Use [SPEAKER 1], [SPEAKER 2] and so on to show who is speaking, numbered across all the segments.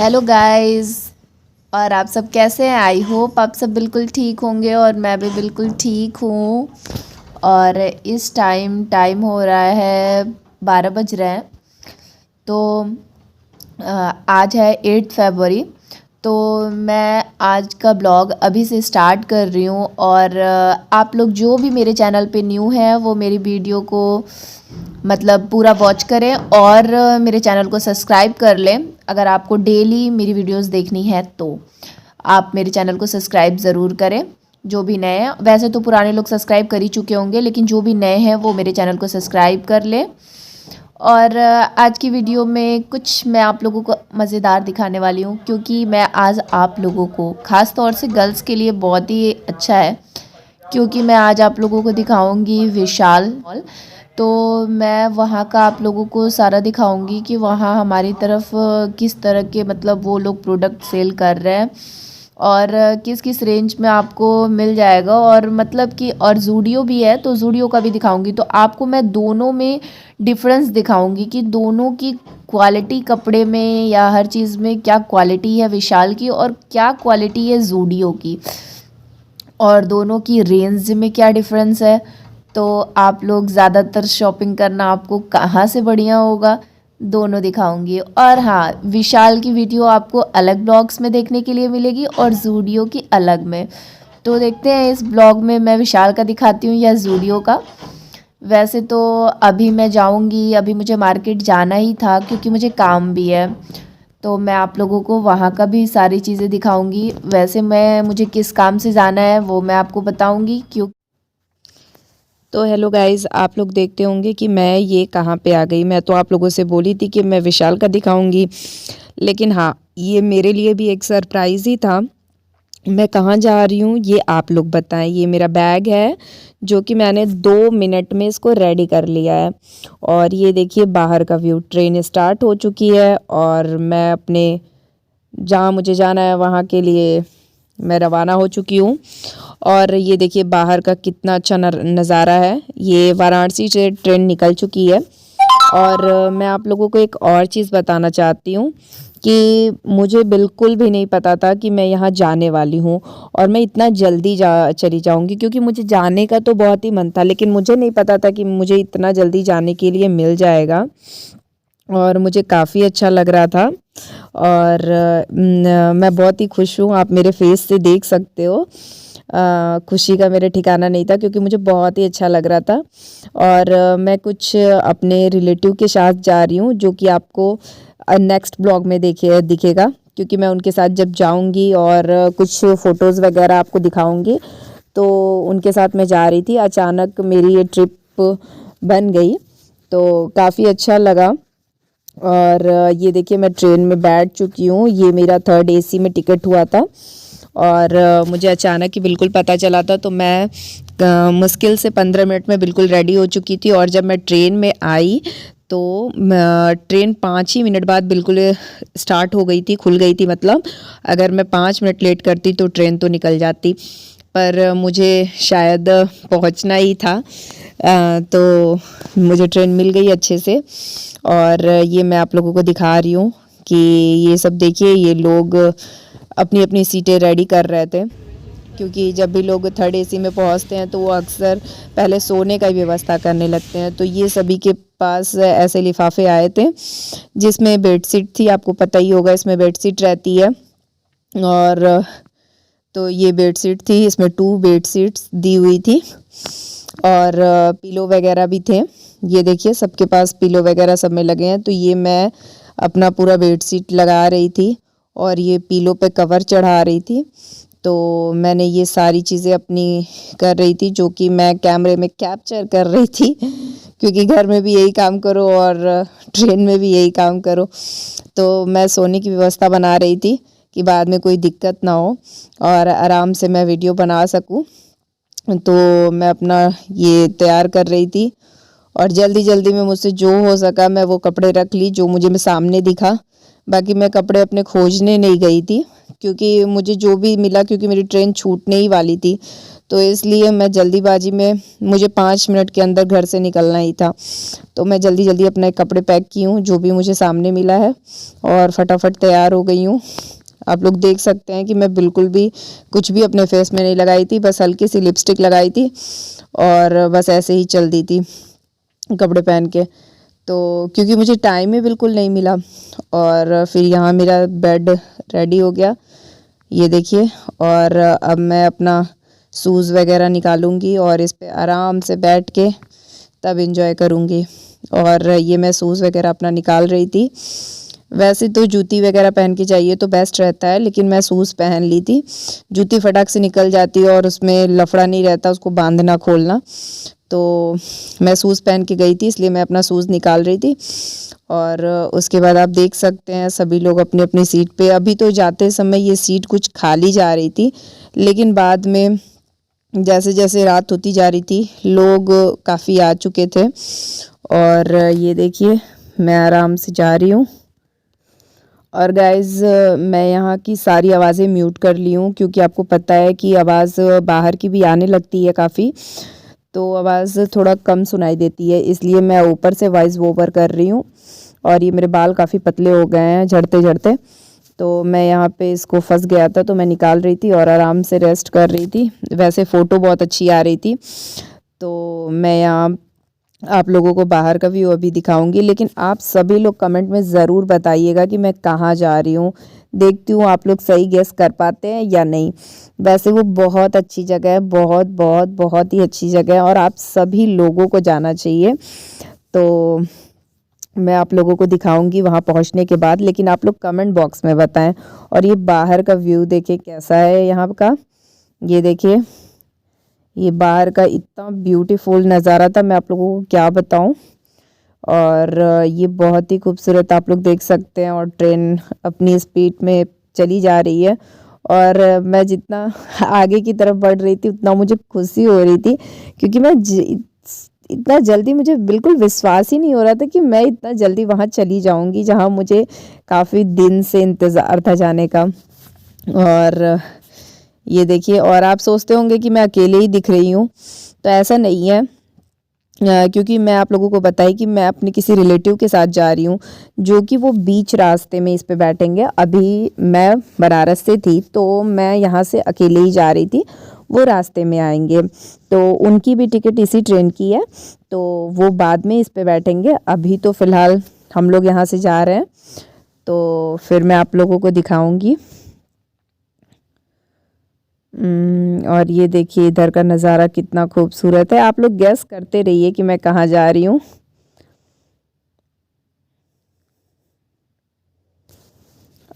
[SPEAKER 1] Hello guys. और आप सब कैसे हैं? आई होप आप सब बिल्कुल ठीक होंगे और मैं भी बिल्कुल ठीक हूँ। और इस टाइम हो रहा है 12 बज रहे हैं। तो आज है 8 फरवरी। तो मैं आज का ब्लॉग अभी से स्टार्ट कर रही हूँ। और आप लोग जो भी मेरे चैनल पे न्यू हैं वो मेरी वीडियो को मतलब पूरा वॉच करें और मेरे चैनल को सब्सक्राइब कर लें। अगर आपको डेली मेरी वीडियोस देखनी है तो आप मेरे चैनल को सब्सक्राइब ज़रूर करें। जो भी नए हैं, वैसे तो पुराने लोग सब्सक्राइब कर ही चुके होंगे, लेकिन जो भी नए हैं वो मेरे चैनल को सब्सक्राइब कर लें। और आज की वीडियो में कुछ मैं आप लोगों को मज़ेदार दिखाने वाली हूँ, क्योंकि मैं आज आप लोगों को ख़ास तौर से गर्ल्स के लिए बहुत ही अच्छा है, क्योंकि मैं आज आप लोगों को दिखाऊंगी विशाल मॉल। तो मैं वहाँ का आप लोगों को सारा दिखाऊंगी कि वहाँ हमारी तरफ किस तरह के मतलब वो लोग प्रोडक्ट सेल कर रहे हैं और किस किस रेंज में आपको मिल जाएगा। और मतलब कि और ज़ूडियो भी है, तो ज़ूडियो का भी दिखाऊंगी। तो आपको मैं दोनों में डिफरेंस दिखाऊंगी कि दोनों की क्वालिटी कपड़े में या हर चीज़ में क्या क्वालिटी है विशाल की और क्या क्वालिटी है ज़ूडियो की, और दोनों की रेंज में क्या डिफरेंस है। तो आप लोग ज़्यादातर शॉपिंग करना आपको कहाँ से बढ़िया होगा, दोनों दिखाऊंगी। और हाँ, विशाल की वीडियो आपको अलग ब्लॉग्स में देखने के लिए मिलेगी और ज़ूडियो की अलग में। तो देखते हैं इस ब्लॉग में मैं विशाल का दिखाती हूँ या ज़ूडियो का। वैसे तो अभी मैं जाऊँगी, अभी मुझे मार्केट जाना ही था क्योंकि मुझे काम भी है। तो मैं आप लोगों को वहाँ का भी सारी चीज़ें दिखाऊंगी। वैसे मुझे किस काम से जाना है वो मैं आपको बताऊंगी। क्यों तो हेलो गाइस, आप लोग देखते होंगे कि मैं ये कहाँ पे आ गई। मैं तो आप लोगों से बोली थी कि मैं विशाल का दिखाऊंगी, लेकिन हाँ, ये मेरे लिए भी एक सरप्राइज़ ही था। मैं कहाँ जा रही हूँ ये आप लोग बताएं। ये मेरा बैग है जो कि मैंने 2 मिनट में इसको रेडी कर लिया है। और ये देखिए बाहर का व्यू, ट्रेन स्टार्ट हो चुकी है और मैं अपने जहाँ मुझे जाना है वहाँ के लिए मैं रवाना हो चुकी हूँ। और ये देखिए बाहर का कितना अच्छा नज़ारा है। ये वाराणसी से ट्रेन निकल चुकी है। और मैं आप लोगों को एक और चीज़ बताना चाहती हूँ कि मुझे बिल्कुल भी नहीं पता था कि मैं यहाँ जाने वाली हूँ और मैं इतना जल्दी चली जाऊँगी, क्योंकि मुझे जाने का तो बहुत ही मन था, लेकिन मुझे नहीं पता था कि मुझे इतना जल्दी जाने के लिए मिल जाएगा। और मुझे काफ़ी अच्छा लग रहा था और मैं बहुत ही खुश हूँ। आप मेरे फेस से देख सकते हो, खुशी का मेरे ठिकाना नहीं था, क्योंकि मुझे बहुत ही अच्छा लग रहा था। और मैं कुछ अपने रिलेटिव के साथ जा रही हूँ, जो कि आपको नेक्स्ट ब्लॉग में दिखेगा, क्योंकि मैं उनके साथ जब जाऊँगी और कुछ फ़ोटोज़ वगैरह आपको दिखाऊँगी। तो उनके साथ मैं जा रही थी, अचानक मेरी ये ट्रिप बन गई, तो काफ़ी अच्छा लगा। और ये देखिए मैं ट्रेन में बैठ चुकी हूँ। ये मेरा 3rd AC में टिकट हुआ था और मुझे अचानक ही बिल्कुल पता चला था। तो मैं मुश्किल से 15 मिनट में बिल्कुल रेडी हो चुकी थी। और जब मैं ट्रेन में आई तो ट्रेन 5 ही मिनट बाद बिल्कुल स्टार्ट हो गई थी, खुल गई थी। मतलब अगर मैं 5 मिनट लेट करती तो ट्रेन तो निकल जाती, पर मुझे शायद पहुंचना ही था। तो मुझे ट्रेन मिल गई अच्छे से। और ये मैं आप लोगों को दिखा रही हूँ कि ये सब देखिए, ये लोग अपनी अपनी सीटें रेडी कर रहे थे, क्योंकि जब भी लोग 3rd AC में पहुँचते हैं तो वो अक्सर पहले सोने का ही व्यवस्था करने लगते हैं। तो ये सभी के पास ऐसे लिफाफे आए थे जिसमें बेडशीट थी, आपको पता ही होगा इसमें बेडशीट रहती है। और तो ये बेडशीट थी, इसमें 2 बेडशीट्स दी हुई थी और पिलो वगैरह भी थे। ये देखिए सबके पास पिलो वगैरह सब में लगे हैं। तो ये मैं अपना पूरा बेडशीट लगा रही थी और ये पिलो पे कवर चढ़ा रही थी। तो मैंने ये सारी चीज़ें अपनी कर रही थी, जो कि मैं कैमरे में कैप्चर कर रही थी, क्योंकि घर में भी यही काम करो और ट्रेन में भी यही काम करो। तो मैं सोने की व्यवस्था बना रही थी कि बाद में कोई दिक्कत ना हो और आराम से मैं वीडियो बना सकूं। तो मैं अपना ये तैयार कर रही थी और जल्दी जल्दी में मुझसे जो हो सका मैं वो कपड़े रख ली जो मुझे सामने दिखा। बाकी मैं कपड़े अपने खोजने नहीं गई थी, क्योंकि मुझे जो भी मिला, क्योंकि मेरी ट्रेन छूटने ही वाली थी,
[SPEAKER 2] तो इसलिए मैं जल्दीबाजी में, मुझे 5 मिनट के अंदर घर से निकलना ही था, तो मैं जल्दी जल्दी अपने कपड़े पैक की हूँ जो भी मुझे सामने मिला है, और फटाफट तैयार हो गई हूँ। आप लोग देख सकते हैं कि मैं बिल्कुल भी कुछ भी अपने फेस में नहीं लगाई थी, बस हल्की सी लिपस्टिक लगाई थी और बस ऐसे ही चल दी थी कपड़े पहन के। तो क्योंकि मुझे टाइम ही बिल्कुल नहीं मिला, और फिर यहाँ मेरा बेड रेडी हो गया, ये देखिए। और अब मैं अपना शूज़ वगैरह निकालूंगी और इस पे आराम से बैठ के तब एंजॉय करूँगी। और ये मैं शूज़ वगैरह अपना निकाल रही थी। वैसे तो जूती वगैरह पहन के जाइए तो बेस्ट रहता है, लेकिन मैं शूज़ पहन ली थी। जूती फटाक से निकल जाती है और उसमें लफड़ा नहीं रहता उसको बांधना खोलना, तो मैं शूज़ पहन के गई थी, इसलिए मैं अपना शूज़ निकाल रही थी। और उसके बाद आप देख सकते हैं सभी लोग अपनी अपनी सीट पे। अभी तो जाते समय ये सीट कुछ खाली जा रही थी, लेकिन बाद में जैसे जैसे रात होती जा रही थी लोग काफ़ी आ चुके थे। और ये देखिए मैं आराम से जा रही हूँ। और गाइज़ मैं यहाँ की सारी आवाज़ें म्यूट कर ली हूँ, क्योंकि आपको पता है कि आवाज़ बाहर की भी आने लगती है काफ़ी, तो आवाज़ थोड़ा कम सुनाई देती है, इसलिए मैं ऊपर से वॉइस ओवर कर रही हूँ। और ये मेरे बाल काफ़ी पतले हो गए हैं झड़ते झड़ते, तो मैं यहाँ पे इसको फंस गया था तो मैं निकाल रही थी और आराम से रेस्ट कर रही थी। वैसे फ़ोटो बहुत अच्छी आ रही थी, तो मैं यहाँ आप लोगों को बाहर का व्यू अभी दिखाऊंगी, लेकिन आप सभी लोग कमेंट में ज़रूर बताइएगा कि मैं कहाँ जा रही हूँ। देखती हूँ आप लोग सही गेस कर पाते हैं या नहीं। वैसे वो बहुत अच्छी जगह है, बहुत बहुत बहुत ही अच्छी जगह है और आप सभी लोगों को जाना चाहिए। तो मैं आप लोगों को दिखाऊंगी वहाँ पहुँचने के बाद, लेकिन आप लोग कमेंट बॉक्स में बताएं। और ये बाहर का व्यू देखिए कैसा है यहाँ का, ये देखिए ये बाहर का इतना ब्यूटीफुल नज़ारा था, मैं आप लोगों को क्या बताऊं। और ये बहुत ही खूबसूरत आप लोग देख सकते हैं। और ट्रेन अपनी स्पीड में चली जा रही है, और मैं जितना आगे की तरफ बढ़ रही थी उतना मुझे खुशी हो रही थी, क्योंकि मैं इतना जल्दी, मुझे बिल्कुल विश्वास ही नहीं हो रहा था कि मैं इतना जल्दी वहाँ चली जाऊँगी जहाँ मुझे काफ़ी दिन से इंतज़ार था जाने का। और ये देखिए, और आप सोचते होंगे कि मैं अकेले ही दिख रही हूँ, तो ऐसा नहीं है, क्योंकि मैं आप लोगों को बताई कि मैं अपने किसी रिलेटिव के साथ जा रही हूँ, जो कि वो बीच रास्ते में इस पे बैठेंगे। अभी मैं बनारस से थी तो मैं यहाँ से अकेले ही जा रही थी, वो रास्ते में आएंगे, तो उनकी भी टिकट इसी ट्रेन की है, तो वो बाद में इस पे बैठेंगे। अभी तो फ़िलहाल हम लोग यहाँ से जा रहे हैं, तो फिर मैं आप लोगों को दिखाऊँगी। और ये देखिए इधर का नज़ारा कितना खूबसूरत है। आप लोग गैस करते रहिए कि मैं कहाँ जा रही हूँ।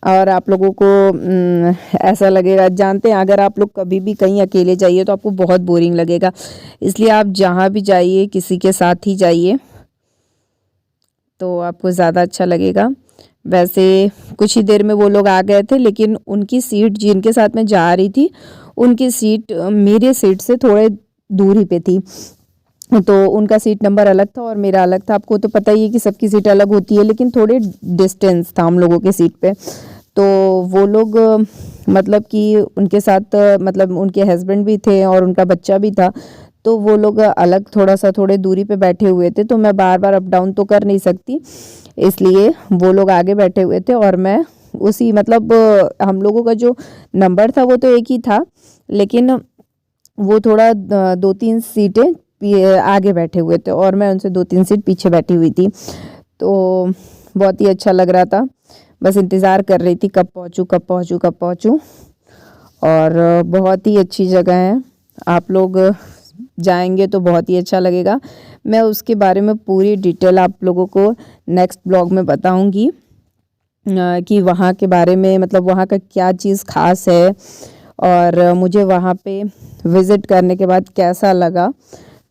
[SPEAKER 2] और आप लोगों को ऐसा लगेगा, जानते हैं अगर आप लोग कभी भी कहीं अकेले जाइए तो आपको बहुत बोरिंग लगेगा, इसलिए आप जहाँ भी जाइए किसी के साथ ही जाइए, तो आपको ज़्यादा अच्छा लगेगा। वैसे कुछ ही देर में वो लोग आ गए थे, लेकिन उनकी सीट, जिनके साथ मैं जा रही थी, उनकी सीट मेरे सीट से थोड़े दूरी पे थी, तो उनका सीट नंबर अलग था और मेरा अलग था। आपको तो पता ही है कि सबकी सीट अलग होती है, लेकिन थोड़े डिस्टेंस था हम लोगों के सीट पे। तो वो लोग मतलब कि उनके साथ मतलब उनके हस्बैंड भी थे और उनका बच्चा भी था, तो वो लोग अलग थोड़ा सा थोड़े दूरी पे बैठे हुए थे, तो मैं बार बार अप डाउन तो कर नहीं सकती, इसलिए वो लोग आगे बैठे हुए थे और मैं उसी, मतलब हम लोगों का जो नंबर था वो तो एक ही था, लेकिन वो थोड़ा 2-3 सीटें आगे बैठे हुए थे और मैं उनसे 2-3 सीट पीछे बैठी हुई थी। तो बहुत ही अच्छा लग रहा था, बस इंतज़ार कर रही थी कब पहुँचूँ कब पहुँचूँ कब पहुँचूँ। और बहुत ही अच्छी जगह है, आप लोग जाएंगे तो बहुत ही अच्छा लगेगा। मैं उसके बारे में पूरी डिटेल आप लोगों को नेक्स्ट ब्लॉग में बताऊंगी कि वहाँ के बारे में, मतलब वहाँ का क्या चीज़ ख़ास है और मुझे वहाँ पे विज़िट करने के बाद कैसा लगा,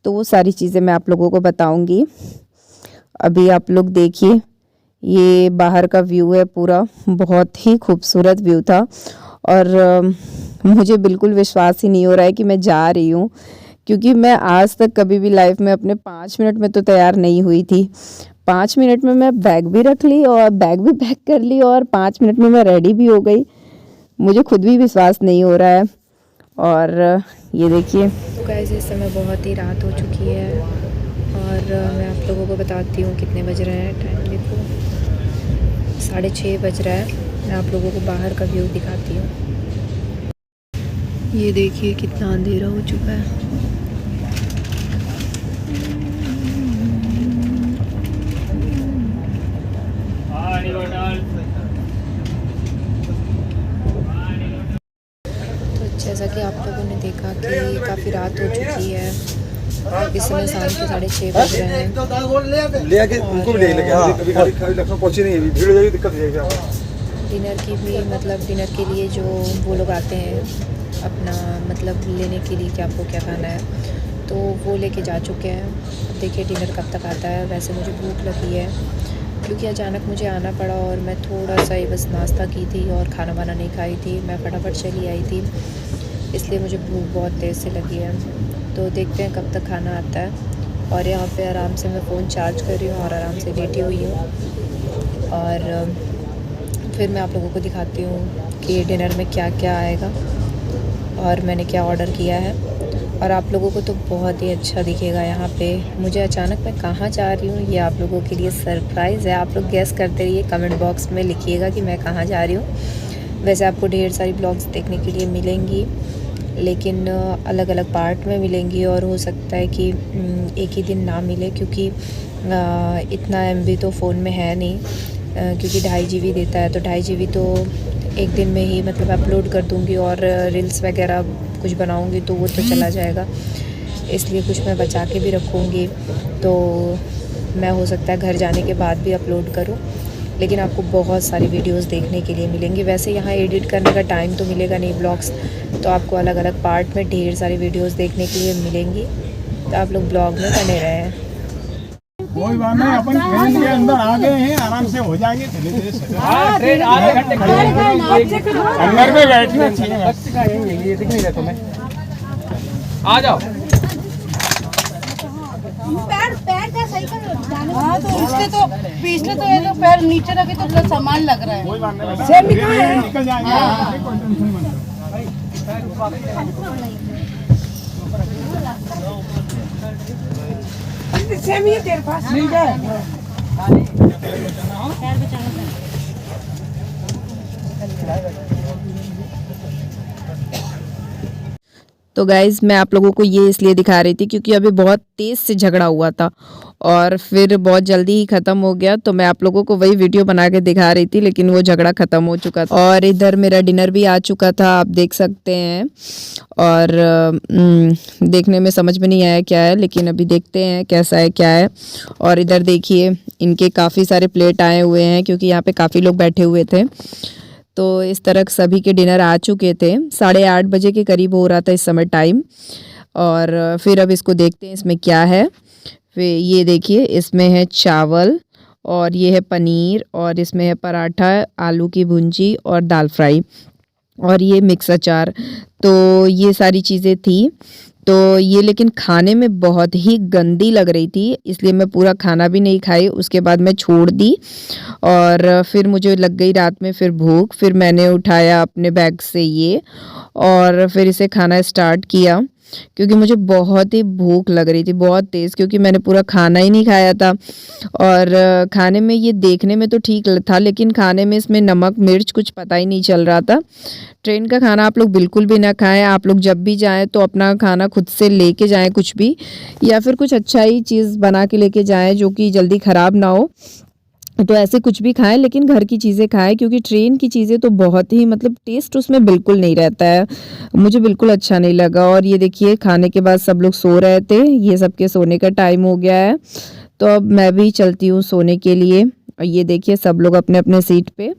[SPEAKER 2] तो वो सारी चीज़ें मैं आप लोगों को बताऊंगी। अभी आप लोग देखिए ये बाहर का व्यू है पूरा, बहुत ही खूबसूरत व्यू था और मुझे बिल्कुल विश्वास ही नहीं हो रहा है कि मैं जा रही हूँ, क्योंकि मैं आज तक कभी भी लाइफ में अपने 5 मिनट में तो तैयार नहीं हुई थी। 5 मिनट में मैं बैग भी रख ली और बैग भी पैक कर ली और 5 मिनट में मैं रेडी भी हो गई, मुझे खुद भी विश्वास नहीं हो रहा है। और ये देखिए।
[SPEAKER 1] तो गाइस इस समय बहुत ही रात हो चुकी है और मैं आप लोगों को बताती हूँ कितने बज रहे हैं। टाइम देखो 6:30 बज रहा है। मैं आप लोगों को बाहर का व्यू दिखाती हूँ। ये देखिए कितना अंधेरा हो चुका है। तो जैसा कि आप लोगों ने देखा कि काफ़ी रात हो चुकी है। इस समय शाम के 6:30 बज रहे हैं। डिनर की भी मतलब डिनर के लिए जो वो लोग आते हैं अपना मतलब लेने के लिए कि आपको क्या खाना है, तो वो लेके जा चुके हैं। अब देखिए डिनर कब तक आता है। वैसे मुझे भूख लगी है क्योंकि अचानक मुझे आना पड़ा और मैं थोड़ा सा ही बस नाश्ता की थी और खाना वाना नहीं खाई थी। मैं फटाफट चली आई थी, इसलिए मुझे भूख बहुत तेज़ से लगी है। तो देखते हैं कब तक खाना आता है। और यहाँ पे आराम से मैं फ़ोन चार्ज कर रही हूँ और आराम से लेटी हुई हूँ। और फिर मैं आप लोगों को दिखाती हूँ कि डिनर में क्या क्या आएगा और मैंने क्या ऑर्डर किया है। और आप लोगों को तो बहुत ही अच्छा दिखेगा यहाँ पे। मुझे अचानक मैं कहाँ जा रही हूँ ये आप लोगों के लिए सरप्राइज़ है। आप लोग गेस करते रहिए, कमेंट बॉक्स में लिखिएगा कि मैं कहाँ जा रही हूँ। वैसे आपको ढेर सारी ब्लॉग्स देखने के लिए मिलेंगी, लेकिन अलग अलग पार्ट में मिलेंगी और हो सकता है कि एक ही दिन ना मिले क्योंकि इतना MB तो फ़ोन में है नहीं, क्योंकि 2.5 GB देता है। तो 2.5 GB तो एक दिन में ही मतलब अपलोड कर दूँगी और रील्स वगैरह कुछ बनाऊँगी तो वो तो चला जाएगा, इसलिए कुछ मैं बचा के भी रखूँगी। तो मैं हो सकता है घर जाने के बाद भी अपलोड करूँ, लेकिन आपको बहुत सारी वीडियोस देखने के लिए मिलेंगी। वैसे यहाँ एडिट करने का टाइम तो मिलेगा नहीं ब्लॉग्स, तो आपको अलग अलग पार्ट में ढेर सारी वीडियोस देखने के लिए मिलेंगी। तो आप लोग ब्लॉग में बने रहें।
[SPEAKER 3] कोई बात नहीं, अपन ट्रेन के अंदर आ गए हैं, आराम से हो जाएंगे।
[SPEAKER 4] ट्रेन आधे घंटे
[SPEAKER 3] अंदर में बैठना चाहिए।
[SPEAKER 4] ये दिख नहीं रहा तुम्हें। आ जाओ।
[SPEAKER 5] पैर का सही कर। हाँ तो इसलिए तो पिछले तो ये लोग पैर नीचे रखे तो थोड़ा सामान लग रहा है।
[SPEAKER 3] कोई बात नहीं, निकल जाएंगे। कोई टेंशन मत लो। सेम ही तेरे पास ठीक है।
[SPEAKER 2] तो गाइज़ मैं आप लोगों को ये इसलिए दिखा रही थी क्योंकि अभी बहुत तेज़ से झगड़ा हुआ था और फिर बहुत जल्दी ही ख़त्म हो गया। तो मैं आप लोगों को वही वीडियो बना के दिखा रही थी, लेकिन वो झगड़ा ख़त्म हो चुका था। और इधर मेरा डिनर भी आ चुका था, आप देख सकते हैं। और देखने में समझ में नहीं आया क्या है, लेकिन अभी देखते हैं कैसा है क्या है। और इधर देखिए इनके काफ़ी सारे प्लेट आए हुए हैं क्योंकि यहाँ पर काफ़ी लोग बैठे हुए थे। तो इस तरह सभी के डिनर आ चुके थे। 8:30 बजे के करीब हो रहा था इस समय टाइम। और फिर अब इसको देखते हैं इसमें क्या है। फिर ये देखिए इसमें है चावल और ये है पनीर और इसमें है पराठा, आलू की भुंजी और दाल फ्राई और ये मिक्स अचार। तो ये सारी चीज़ें थी। तो ये लेकिन खाने में बहुत ही गंदी लग रही थी, इसलिए मैं पूरा खाना भी नहीं खाई। उसके बाद मैं छोड़ दी और फिर मुझे लग गई रात में फिर भूख। फिर मैंने उठाया अपने बैग से ये और फिर इसे खाना स्टार्ट किया क्योंकि मुझे बहुत ही भूख लग रही थी, बहुत तेज़, क्योंकि मैंने पूरा खाना ही नहीं खाया था। और खाने में ये देखने में तो ठीक था, लेकिन खाने में इसमें नमक मिर्च कुछ पता ही नहीं चल रहा था। ट्रेन का खाना आप लोग बिल्कुल भी ना खाएं। आप लोग जब भी जाएं तो अपना खाना खुद से लेके जाएं कुछ भी, या फिर कुछ अच्छा ही चीज़ बना के लेके जाएं जो कि जल्दी ख़राब ना हो। तो ऐसे कुछ भी खाएं, लेकिन घर की चीज़ें खाएं क्योंकि ट्रेन की चीज़ें तो बहुत ही मतलब टेस्ट उसमें बिल्कुल नहीं रहता है। मुझे बिल्कुल अच्छा नहीं लगा। और ये देखिए खाने के बाद सब लोग सो रहे थे, ये सबके सोने का टाइम हो गया है। तो अब मैं भी चलती हूँ सोने के लिए। और ये देखिए सब लोग अपने अपने सीट पे।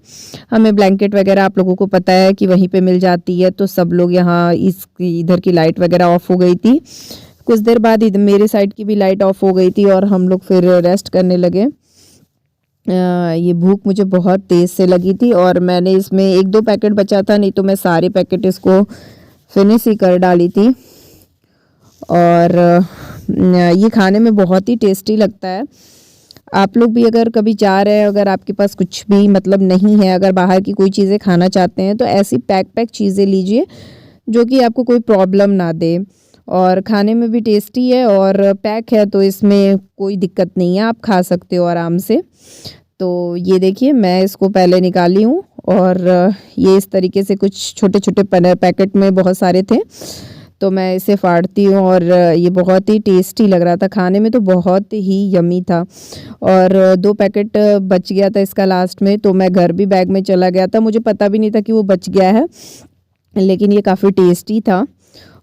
[SPEAKER 2] हमें ब्लैंकेट वगैरह आप लोगों को पता है कि वहीं पे मिल जाती है। तो सब लोग यहाँ इधर की लाइट वगैरह ऑफ हो गई थी। कुछ देर बाद मेरे साइड की भी लाइट ऑफ हो गई थी और हम लोग फिर रेस्ट करने लगे। ये भूख मुझे बहुत तेज़ से लगी थी और मैंने इसमें 1-2 पैकेट बचा था, नहीं तो मैं सारे पैकेट इसको फिनिश ही कर डाली थी। और ये खाने में बहुत ही टेस्टी लगता है। आप लोग भी अगर कभी जा रहे हैं, अगर आपके पास कुछ भी मतलब नहीं है, अगर बाहर की कोई चीज़ें खाना चाहते हैं तो ऐसी पैक चीज़ें लीजिए जो कि आपको कोई प्रॉब्लम ना दे, और खाने में भी टेस्टी है और पैक है तो इसमें कोई दिक्कत नहीं है, आप खा सकते हो आराम से। तो ये देखिए मैं इसको पहले निकाली हूँ और ये इस तरीके से कुछ छोटे छोटे पैकेट में बहुत सारे थे, तो मैं इसे फाड़ती हूँ और ये बहुत ही टेस्टी लग रहा था खाने में, तो बहुत ही यमी था। और 2 पैकेट बच गया था इसका लास्ट में, तो मैं घर भी बैग में चला गया था, मुझे पता भी नहीं था कि वो बच गया है, लेकिन ये काफ़ी टेस्टी था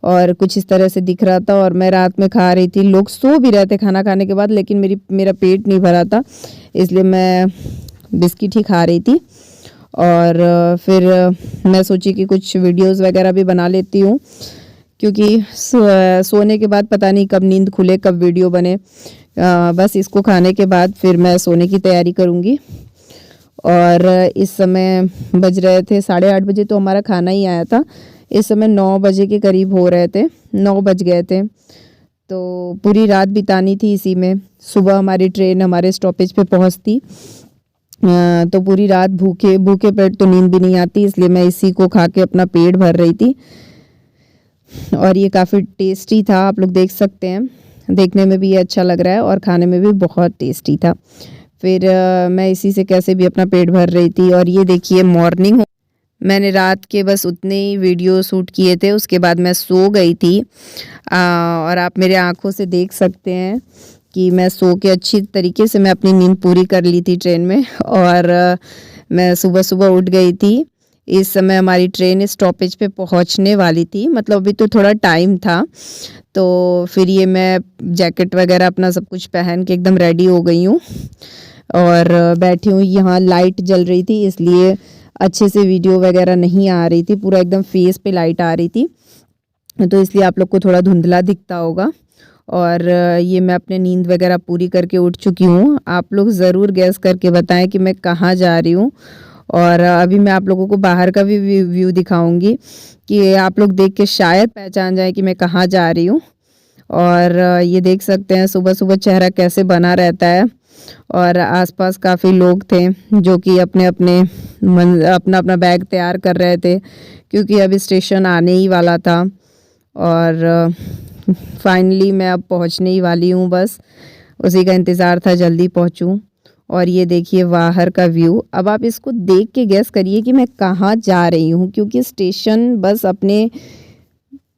[SPEAKER 2] और कुछ इस तरह से दिख रहा था। और मैं रात में खा रही थी, लोग सो भी रहे थे खाना खाने के बाद, लेकिन मेरा पेट नहीं भरा था, इसलिए मैं बिस्किट ही खा रही थी। और फिर मैं सोची कि कुछ वीडियोस वगैरह भी बना लेती हूँ, क्योंकि सोने के बाद पता नहीं कब नींद खुले, कब वीडियो बने। बस इसको खाने के बाद फिर मैं सोने की तैयारी करूँगी। और इस समय बज रहे थे 8:30 बजे, तो हमारा खाना ही आया था। इस समय 9 बजे के करीब हो रहे थे, 9 बज गए थे, तो पूरी रात बितानी थी इसी में। सुबह हमारी ट्रेन हमारे स्टॉपेज पे पहुंचती, तो पूरी रात भूखे पेट तो नींद भी नहीं आती, इसलिए मैं इसी को खा के अपना पेट भर रही थी। और ये काफ़ी टेस्टी था, आप लोग देख सकते हैं, देखने में भी ये अच्छा लग रहा है और खाने में भी बहुत टेस्टी था। फिर मैं इसी से कैसे भी अपना पेट भर रही थी। और ये देखिए मॉर्निंग हो, मैंने रात के बस उतने ही वीडियो शूट किए थे, उसके बाद मैं सो गई थी। और आप मेरे आँखों से देख सकते हैं कि मैं सो के अच्छी तरीके से मैं अपनी नींद पूरी कर ली थी ट्रेन में। और मैं सुबह सुबह उठ गई थी। इस समय हमारी ट्रेन स्टॉपेज पे पहुंचने वाली थी, मतलब अभी तो थोड़ा टाइम था। तो फिर ये मैं जैकेट वगैरह अपना सब कुछ पहन के एकदम रेडी हो गई हूँ और बैठी हूँ। यहाँ लाइट जल रही थी, इसलिए अच्छे से वीडियो वगैरह नहीं आ रही थी, पूरा एकदम फेस पे लाइट आ रही थी, तो इसलिए आप लोग को थोड़ा धुंधला दिखता होगा। और ये मैं अपने नींद वगैरह पूरी करके उठ चुकी हूँ। आप लोग ज़रूर गैस करके बताएं कि मैं कहाँ जा रही हूँ। और अभी मैं आप लोगों को बाहर का भी व्यू दिखाऊंगी कि आप लोग देख के शायद पहचान जाए कि मैं कहाँ जा रही हूँ। और ये देख सकते हैं सुबह सुबह चेहरा कैसे बना रहता है। और आसपास काफ़ी लोग थे जो कि अपना बैग तैयार कर रहे थे, क्योंकि अब स्टेशन आने ही वाला था। और फाइनली मैं अब पहुंचने ही वाली हूँ, बस उसी का इंतज़ार था जल्दी पहुंचूं। और ये देखिए बाहर का व्यू, अब आप इसको देख के गेस करिए कि मैं कहाँ जा रही हूँ, क्योंकि स्टेशन बस अपने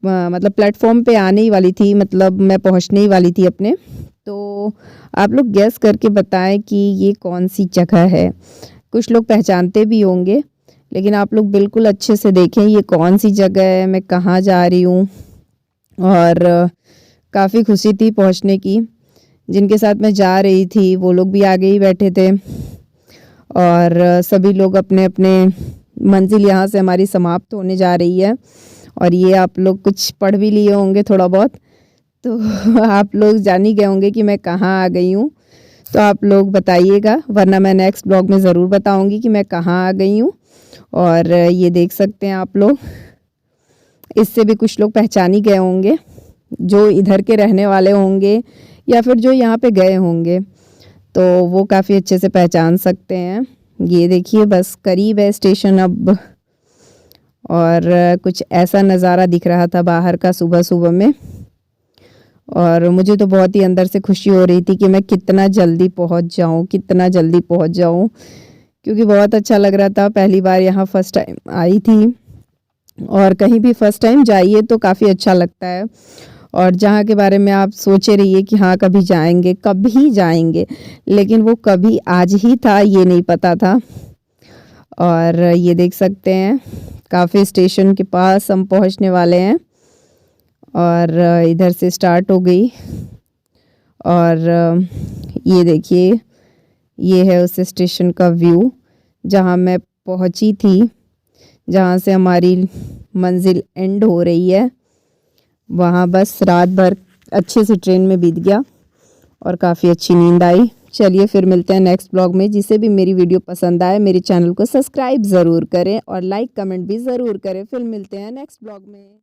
[SPEAKER 2] मतलब प्लेटफॉर्म पे आने ही वाली थी, मतलब मैं पहुँचने ही वाली थी अपने। तो आप लोग गेस करके बताएं कि ये कौन सी जगह है। कुछ लोग पहचानते भी होंगे, लेकिन आप लोग बिल्कुल अच्छे से देखें ये कौन सी जगह है, मैं कहाँ जा रही हूँ। और काफ़ी खुशी थी पहुँचने की। जिनके साथ मैं जा रही थी वो लोग भी आगे ही बैठे थे, और सभी लोग अपने अपने मंजिल यहाँ से हमारी समाप्त होने जा रही है। और ये आप लोग कुछ पढ़ भी लिए होंगे थोड़ा बहुत, तो आप लोग जान ही गए होंगे कि मैं कहाँ आ गई हूँ। तो आप लोग बताइएगा, वरना मैं नेक्स्ट ब्लॉग में ज़रूर बताऊँगी कि मैं कहाँ आ गई हूँ। और ये देख सकते हैं आप लोग, इससे भी कुछ लोग पहचान ही गए होंगे, जो इधर के रहने वाले होंगे या फिर जो यहाँ पे गए होंगे, तो वो काफ़ी अच्छे से पहचान सकते हैं। ये देखिए बस करीब है स्टेशन अब। और कुछ ऐसा नज़ारा दिख रहा था बाहर का सुबह सुबह में, और मुझे तो बहुत ही अंदर से खुशी हो रही थी कि मैं कितना जल्दी पहुँच जाऊँ, क्योंकि बहुत अच्छा लग रहा था। पहली बार यहाँ फर्स्ट टाइम आई थी, और कहीं भी फर्स्ट टाइम जाइए तो काफ़ी अच्छा लगता है। और जहाँ के बारे में आप सोचे रहिए कि हाँ कभी जाएंगे, लेकिन वो कभी आज ही था ये नहीं पता था। और ये देख सकते हैं काफ़ी स्टेशन के पास हम पहुँचने वाले हैं, और इधर से स्टार्ट हो गई। और ये देखिए ये है उस स्टेशन का व्यू जहाँ मैं पहुँची थी, जहाँ से हमारी मंजिल एंड हो रही है। वहाँ बस रात भर अच्छे से ट्रेन में बीत गया और काफ़ी अच्छी नींद आई। चलिए फिर मिलते हैं नेक्स्ट ब्लॉग में। जिसे भी मेरी वीडियो पसंद आए मेरे चैनल को सब्सक्राइब ज़रूर करें और लाइक कमेंट भी ज़रूर करें। फिर मिलते हैं नेक्स्ट ब्लॉग में।